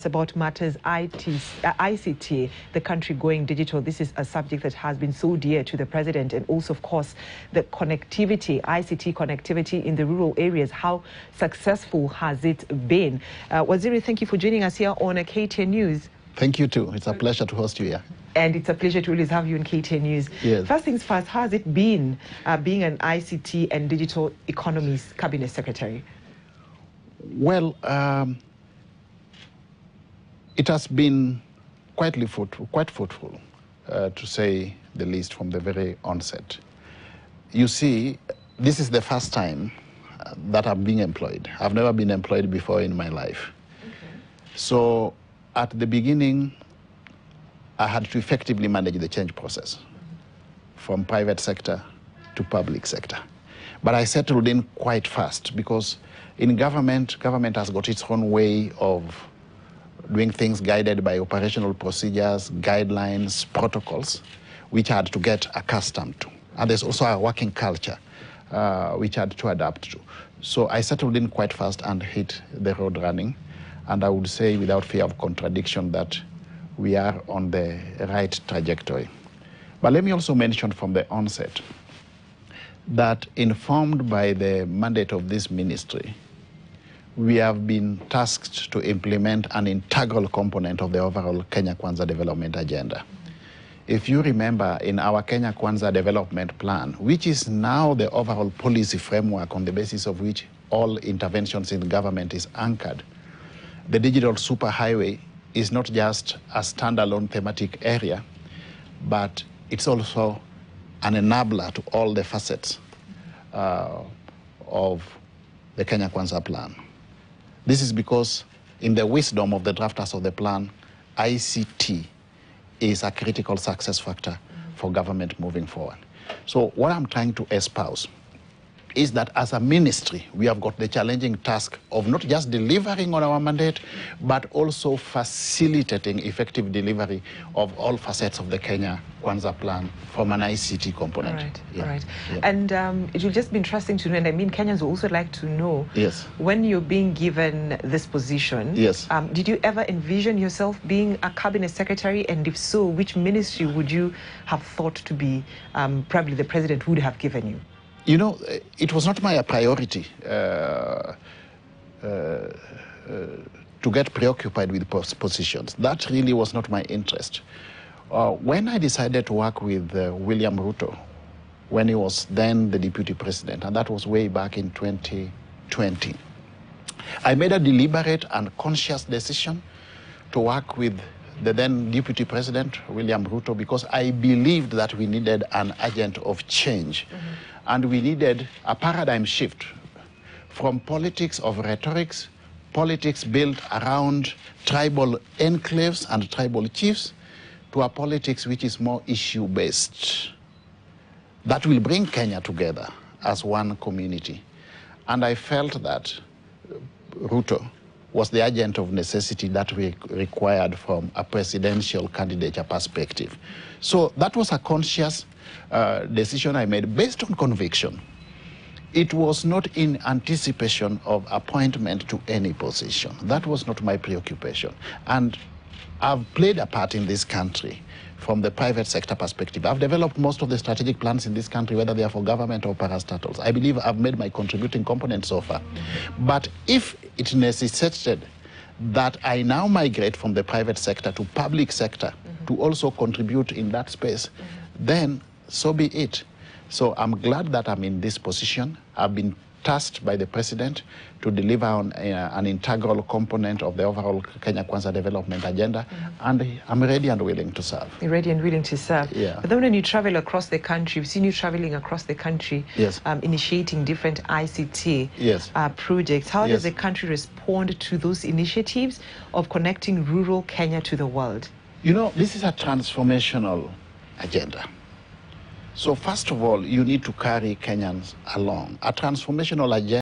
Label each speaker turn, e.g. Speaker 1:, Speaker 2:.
Speaker 1: About matters ICT, the country going digital. This is a subject that has been so dear to the president, and also, of course, the connectivity, ICT connectivity in the rural areas. How successful has it been? Waziri, thank you for joining us here on KTN News.
Speaker 2: Thank you too. It's a pleasure to host you here.
Speaker 1: And it's a pleasure to always have you on KTN News.
Speaker 2: Yes.
Speaker 1: First things first, how has it been being an ICT and Digital Economies Cabinet Secretary?
Speaker 2: Well, it has been quite fruitful, to say the least, from the very onset. You see, this is the first time that I'm being employed. I've never been employed before in my life. Okay. So at the beginning, I had to effectively manage the change process from private sector to public sector. But I settled in quite fast because in government has got its own way of doing things guided by operational procedures, guidelines, protocols, which I had to get accustomed to. And there's also a working culture, which I had to adapt to. So I settled in quite fast and hit the road running. And I would say, without fear of contradiction, that we are on the right trajectory. But let me also mention from the onset that, informed by the mandate of this ministry, we have been tasked to implement an integral component of the overall Kenya Kwanza development agenda. If you remember, in our Kenya Kwanza development plan, which is now the overall policy framework on the basis of which all interventions in the government is anchored, the digital superhighway is not just a standalone thematic area, but it's also an enabler to all the facets of the Kenya Kwanza plan. This is because, in the wisdom of the drafters of the plan, ICT is a critical success factor for government moving forward. So what I'm trying to espouse is that as a ministry, we have got the challenging task of not just delivering on our mandate, but also facilitating effective delivery of all facets of the Kenya Kwanza plan from an ICT component.
Speaker 1: All right, yeah. All right. Yeah. And it will just be interesting to know, and I mean, Kenyans will also like to know,
Speaker 2: yes,
Speaker 1: when you're being given this position,
Speaker 2: yes,
Speaker 1: did you ever envision yourself being a cabinet secretary? And if so, which ministry would you have thought to be probably the president would have given you?
Speaker 2: You know, it was not my priority to get preoccupied with positions. That really was not my interest. When I decided to work with William Ruto, when he was then the deputy president, and that was way back in 2020, I made a deliberate and conscious decision to work with the then deputy president, William Ruto, because I believed that we needed an agent of change. And we needed a paradigm shift from politics of rhetorics, politics built around tribal enclaves and tribal chiefs, to a politics which is more issue-based, that will bring Kenya together as one community. And I felt that Ruto was the agent of necessity that we required from a presidential candidature perspective. So that was a conscious decision I made based on conviction. It was not in anticipation of appointment to any position. That was not my preoccupation. And I've played a part in this country from the private sector perspective. I've developed most of the strategic plans in this country, whether they are for government or parastatals. I believe I've made my contributing component so far. But if it necessitated that I now migrate from the private sector to public sector to also contribute in that space, then so be it. So I'm glad that I'm in this position. I've been tasked by the president to deliver on an integral component of the overall Kenya Kwanza development agenda, and I'm ready and willing to serve.
Speaker 1: You're ready and willing to serve.
Speaker 2: Yeah.
Speaker 1: But then when you travel across the country, we've seen you traveling across the country,
Speaker 2: yes,
Speaker 1: initiating different ICT
Speaker 2: yes,
Speaker 1: projects. How
Speaker 2: yes,
Speaker 1: does the country respond to those initiatives of connecting rural Kenya to the world?
Speaker 2: You know, this is a transformational agenda. So first of all, you need to carry Kenyans along. A transformational agenda